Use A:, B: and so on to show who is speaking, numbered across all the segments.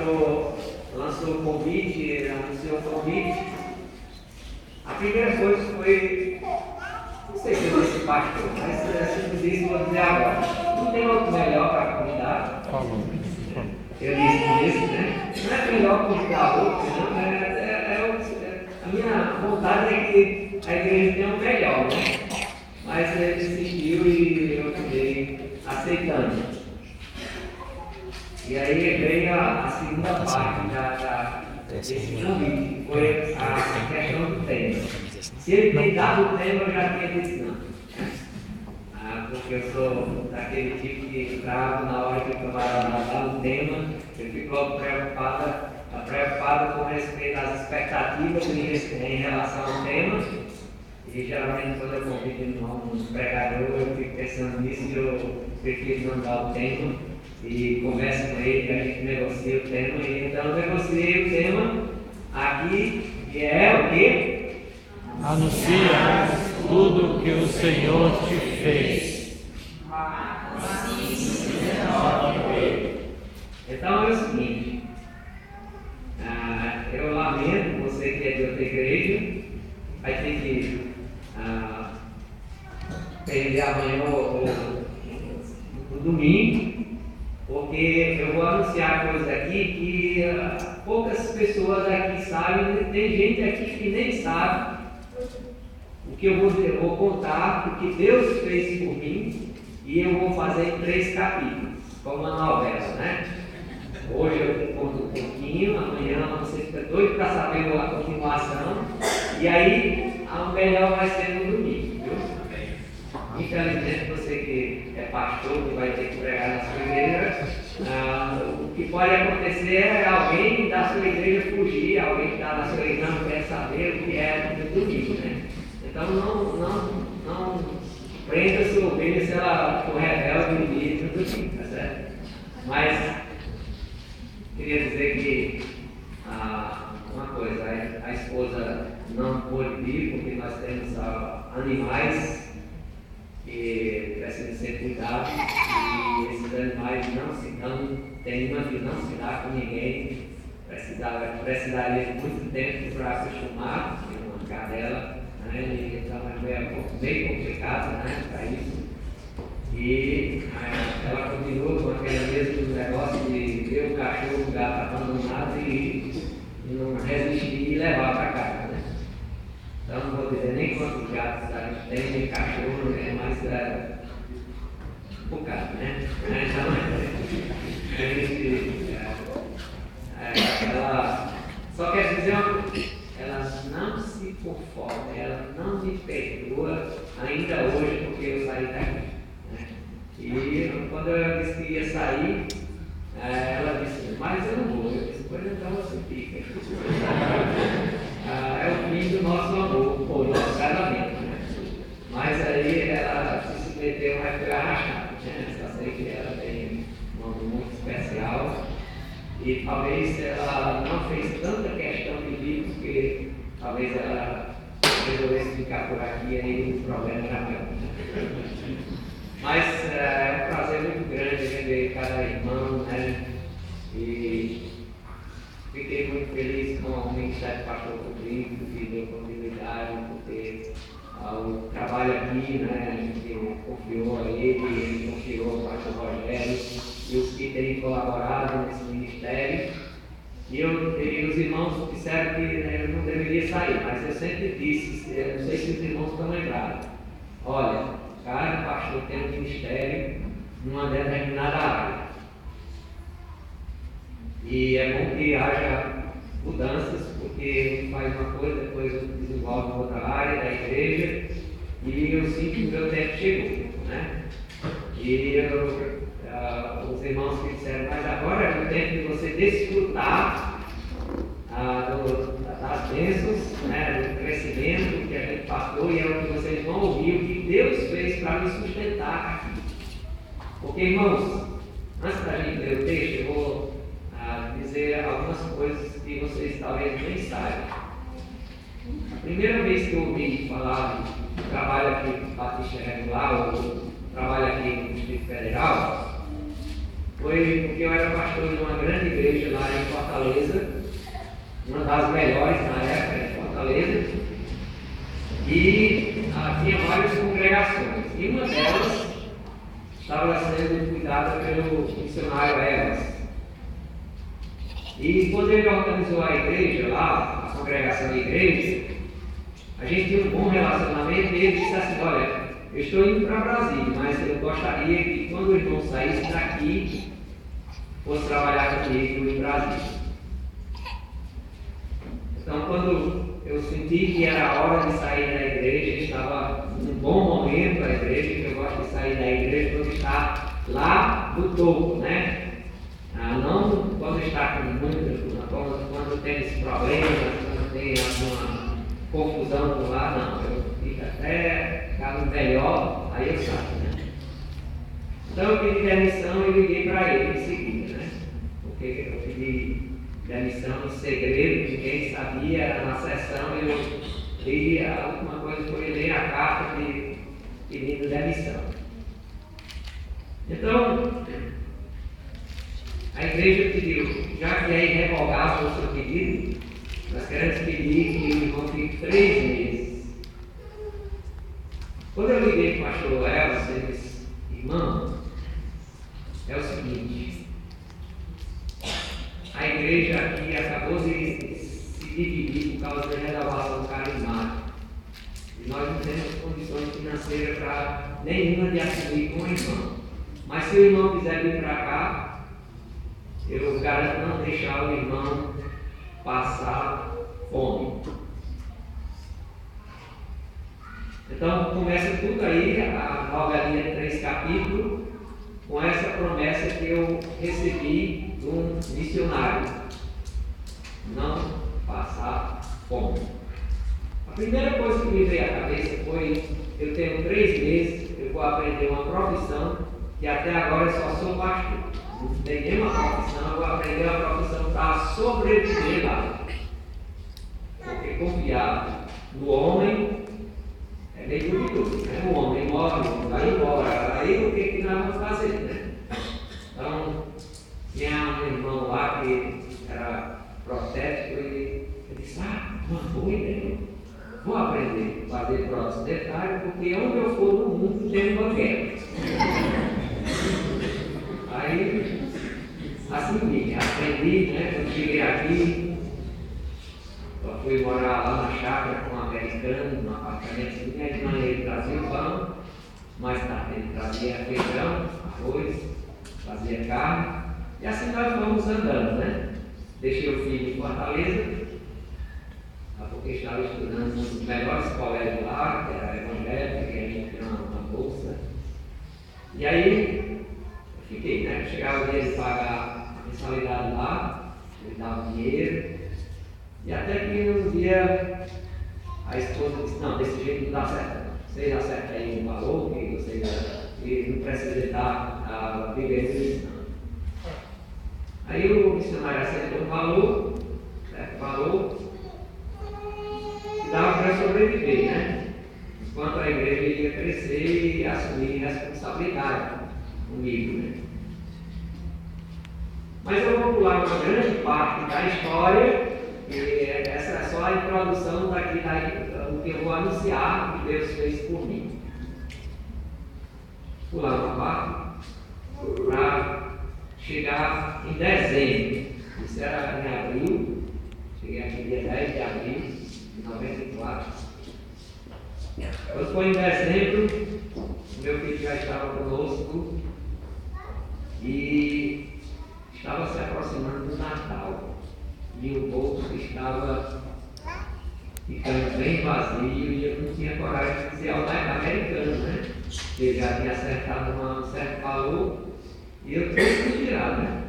A: pastor lançou o convite, anunciou o convite, a primeira coisa foi, não sei se eu disse pastor, mas simplesmente vou dizer agora, não tem outro melhor para convidar. Eu disse isso, né? Não é melhor convidar outro, não, a minha vontade é que a igreja tenha o melhor, né? Mas ele insistiu e eu acabei aceitando. E aí veio a segunda parte desse convite, que foi a questão do tema. Se ele tem dado o tema, eu já tinha dito não. Porque eu sou daquele tipo que trago na hora que eu dar um tema, eu fico logo preocupado com respeito às expectativas em relação ao tema. E geralmente quando eu convido um pregador, eu fico pensando nisso e eu prefiro não dar o tema e converso com ele, a gente negocia o tema. E então eu negociei o tema aqui, que é o quê?
B: Anuncia tudo o que o Senhor te fez.
A: Então é o seguinte, eu lamento você que é de outra igreja, vai ter que perder amanhã o domingo, porque eu vou anunciar coisas aqui que poucas pessoas aqui sabem, tem gente aqui que nem sabe o que eu vou contar, o que Deus fez por mim, e eu vou fazer em 3 capítulos, como uma novela, né? Hoje eu conto um pouquinho, amanhã você fica doido para saber a continuação, e aí o melhor vai ser no domingo, viu? Infelizmente você que é pastor, que vai ter que pregar na sua igreja, o que pode acontecer é alguém da sua igreja fugir, alguém que está na sua igreja não quer saber o que é no domingo, né? Então não prenda sua ovelha se ela for rebelde no dia do domingo, tá certo? Mas queria dizer que uma coisa, a esposa não pôde vir porque nós temos animais que precisam ser cuidados e esses animais tem uma que não se dá com ninguém, precisaria de muito tempo para acostumar, uma cadela, né? Então é bem complicado, né, para isso. E ela continua com aquele mesmo negócio de ver o cachorro, o gato abandonado e não resistir e levar para casa, né? Então não vou dizer nem quantos gatos a gente tem, nem cachorro, né? Mas um bocado, né? Então ela só quer dizer uma coisa, ela não se conforma, ela não me perdoa ainda hoje porque eu saí daqui. E quando eu disse que ia sair, ela disse, mas eu não vou. Eu disse, pois então você fica. É o fim do nosso amor, ou do nosso casamento, né? Mas aí ela se submeteu, mas foi arrastada, né? Só sei que ela tem um nome muito especial. E talvez ela não fez tanta questão de vir, porque talvez ela resolvesse ficar por aqui e aí o problema já veio. Mas é um prazer muito grande ver cada irmão, né? E fiquei muito feliz com o Ministério do Pastor Rodrigo, que deu continuidade, porque o trabalho aqui, né? A gente confiou a ele confiou ao Pastor Rogério e os que têm colaborado nesse ministério. E os irmãos disseram que eu não deveria sair, mas eu sempre disse, não sei se os irmãos estão lembrados, olha, cada pastor tem um ministério numa determinada área. E é bom que haja mudanças, porque um faz uma coisa, depois outro desenvolve outra área da igreja, e eu sinto que o meu tempo chegou, né? E os irmãos que disseram, mas agora é o tempo de você desfrutar das bênçãos, né, do crescimento que a gente passou, e é o que vocês vão ouvir, o que Deus fez para me sustentar aqui. Porque, irmãos, antes da gente ler o texto, eu vou dizer algumas coisas que vocês talvez nem saibam. A primeira vez que eu ouvi falar do trabalho aqui no Batista Regular, ou trabalho aqui no Distrito Federal, foi porque eu era pastor de uma grande igreja lá em Fortaleza, uma das melhores na época em Fortaleza, e tinha várias congregações, e uma delas estava sendo cuidada pelo missionário Evas. E quando ele organizou a igreja lá, a congregação da igreja, a gente tinha um bom relacionamento e ele disse assim: olha, eu estou indo para Brasília, mas eu gostaria que quando o irmão saísse daqui, fosse trabalhar comigo em Brasília. Então, quando eu senti que era a hora de sair da igreja, estava num bom momento a igreja, que eu gosto de sair da igreja quando está lá no topo, né? Não quando está com muito, quando tem esse problema, quando tem alguma confusão por lá, não. Eu fico até ficar no melhor, aí eu saio, né? Então eu pedi demissão e liguei para ele em seguida, né? Porque eu pedi demissão em segredo, ninguém sabia, na sessão eu li, a última coisa foi ler a carta pedindo demissão. Então, a igreja pediu, já que é irrevogável o seu pedido, nós queremos pedir que o irmão fique 3 meses. Quando eu liguei para o pastor Elvis, ele disse: irmão, é o seguinte, a igreja aqui acabou de se dividir por causa da renovação carismática. E nós não temos condições financeiras para nenhuma de assumir com o irmão. Mas se o irmão quiser vir para cá, eu garanto não deixar o irmão passar fome. Então começa tudo aí, a novelinha de 3 capítulos, com essa promessa que eu recebi de um missionário: não passar fome. A primeira coisa que me veio à cabeça foi: eu tenho 3 meses, eu vou aprender uma profissão que até agora eu só sou pastor. Não tem nenhuma profissão, eu vou aprender uma profissão para sobreviver lá. Porque confiar no homem é meio duvidoso, né? O homem morre, vai embora. Aí o que nós vamos fazer, né? Então, tinha um irmão lá que era protético, ele disse: uma boa ideia, vou aprender a fazer prótese dentária, porque onde eu for no mundo tem uma guerra. Aí, assim, aprendi, né? Quando cheguei aqui, eu fui morar lá na chácara com um americano, num apartamento, e de manhã ele trazia pão, mais tarde ele trazia feijão, arroz, fazia carne, e assim nós fomos andando, né? Deixei o filho em Fortaleza, porque estava estudando nos melhores colégios lá, que era evangélico, que a gente tinha uma bolsa. E aí, eu fiquei, né? Chegava o dia de pagar a mensalidade lá, ele dava dinheiro, e até que um dia a esposa disse: não, desse jeito não dá certo, vocês acertam aí um valor que vocês não precisa estar a viver isso, não. Aí o missionário acertou um valor, certo valor, que dava para sobreviver, né? Enquanto a igreja ia crescer e assumir responsabilidade comigo, né? Mas eu vou pular uma grande parte da história, e essa é só a introdução do que eu vou anunciar que Deus fez por mim. Pular uma parte para chegar em dezembro. Isso era em abril, cheguei aqui dia 10 de abril de 94. Quando foi em dezembro, o meu filho já estava conosco e estava se aproximando do Natal. E o bolso estava ficando bem vazio e eu não tinha coragem de dizer ao americano, né? Ele já tinha acertado um certo valor e eu estou tirado, né?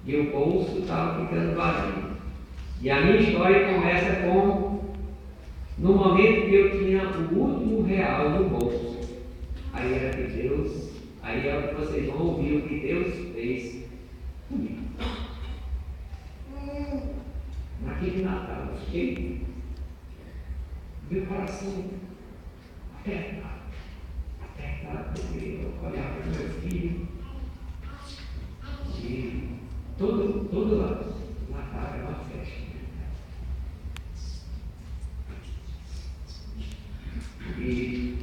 A: E o bolso estava ficando vazio. E a minha história começa com: no momento que eu tinha o último real no bolso. Aí era que Deus, aí é o que vocês vão ouvir o que Deus fez comigo. Naquele Natal, eu fiquei, meu coração apertado, porque eu olhava para o meu filho todo Natal é uma festa. E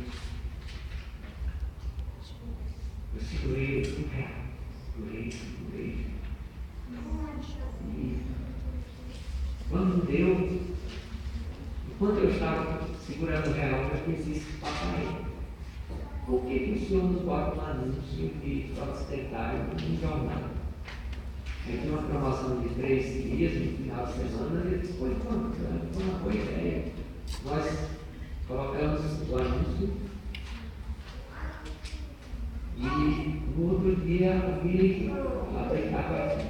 A: eu segurei R$1, segurei. E quando deu, enquanto eu estava segurando o real, eu fiz isso para Papai. Por que o senhor não bota um anúncio de troço dentário no jornal? Aí tinha uma promoção de 3 dias, no final de semana, e eu disse, foi uma boa ideia. Nós colocamos o anúncio e no outro dia eu vi aplicava aqui.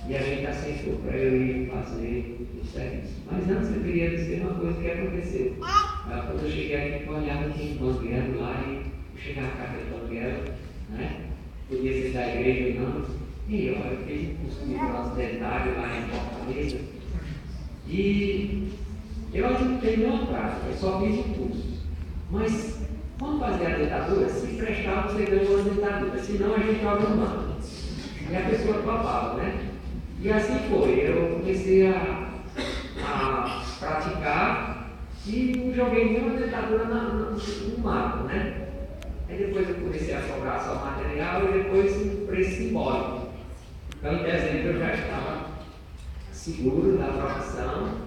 A: E a gente aceitou para eu ir fazer o serviço. Mas antes eu queria dizer uma coisa que aconteceu. Quando eu cheguei aqui, eu olhava aqui em Banguelo lá e eu chegava a casa de Banguelo, né? Podia ser da igreja ou não. E eu fiz um curso de troço dentário lá em Fortaleza. E eu ainda não tenho nenhuma prática, eu só fiz o curso. Mas quando fazer a dentadura, se prestar, você ganha uma dentadura, senão a gente joga no mano. E a pessoa topava, né? E assim foi, eu comecei a praticar e joguei uma dentadura no mato, né? Aí depois eu comecei a sobrar só material e depois um preço simbólico. Então em dezembro eu já estava seguro da profissão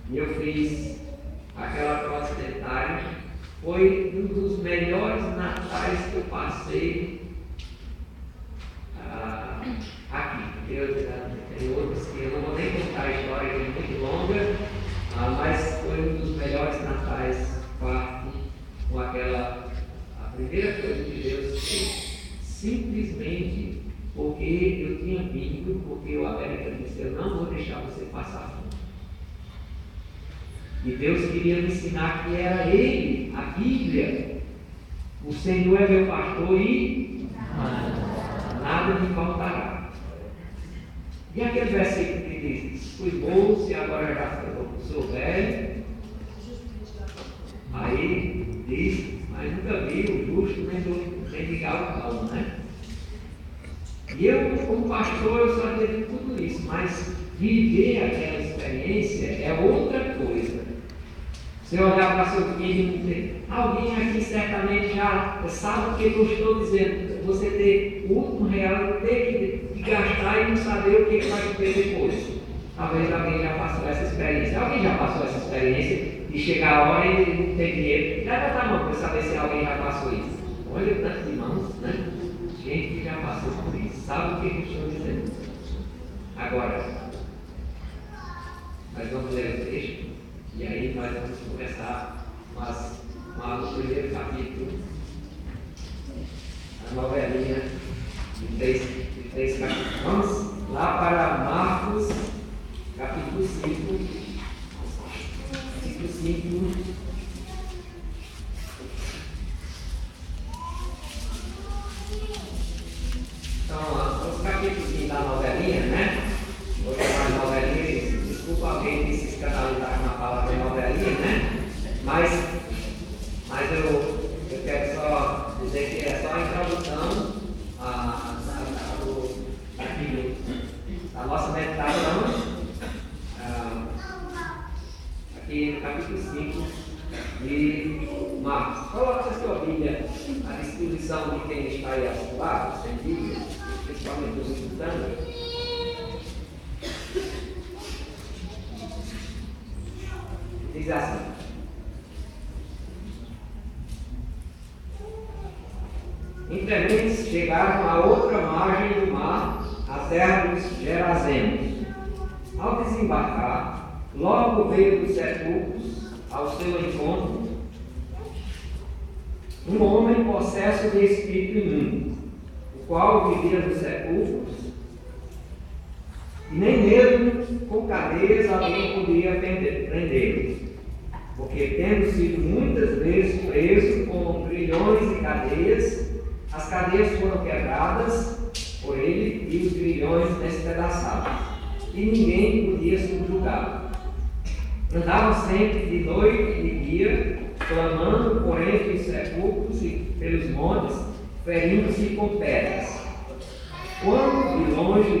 A: e eu fiz aquela prótese dentária. Foi um dos melhores natais que eu passei aqui. Tem outros que eu não vou nem contar a história, que é muito longa, mas foi um dos melhores natais com aquela, a primeira coisa que Deus fez, simplesmente porque eu tinha vindo, porque o América disse, eu não vou deixar você passar fome. E Deus queria me ensinar que era Ele, a Bíblia, o Senhor é meu pastor e nada me faltará. E aquele versículo que diz, fui moço e agora já sou velho. Aí diz, mas nunca vi o justo nem de galo, né? E eu, como pastor, eu só tive tudo isso, mas viver aquela experiência é outra coisa. Você olhar para seu filho e dizer, alguém aqui certamente já sabe o que eu estou dizendo. Você ter o último real e ter que gastar e não saber o que vai ter depois. Talvez alguém já passou essa experiência. Alguém já passou essa experiência de chegar a hora e não ter dinheiro? Levanta a mão para saber se alguém já passou isso. Olha o tanto de mãos, né? Gente que já passou por isso. Sabe o que eu estou dizendo? Agora, nós vamos ler o texto. E aí nós vamos começar o primeiro capítulo, a novelinha de três capítulos. Vamos lá para Marcos, capítulo 5. Capítulo 5. Então, os capítulos da novelinha, né? Vou chamar de novelinha, desculpa alguém que se escandalizar com a palavra novelinha, né? Mas eu quero só dizer que é só a introdução da nossa meditação aqui no capítulo 5 de Marcos. Coloque a sua Bíblia à disposição de quem está aí ao seu lado, sem Bíblia, principalmente os estudantes. Diz assim: Entrementes chegaram à outra margem do mar, a terra dos Gerazenos. Ao desembarcar, logo veio dos sepulcros ao seu encontro um homem possesso de espírito imundo, o qual vivia nos sepulcros, e nem mesmo com cadeias alguém podia prendê-lo, porque tendo sido muitas vezes preso com grilhões e cadeias, as cadeias foram quebradas por ele e os grilhões despedaçados, e ninguém podia subjugá-lo. Andavam sempre de noite e de dia, clamando por entre os sepulcros e pelos montes, ferindo-se com pedras. quanto de longe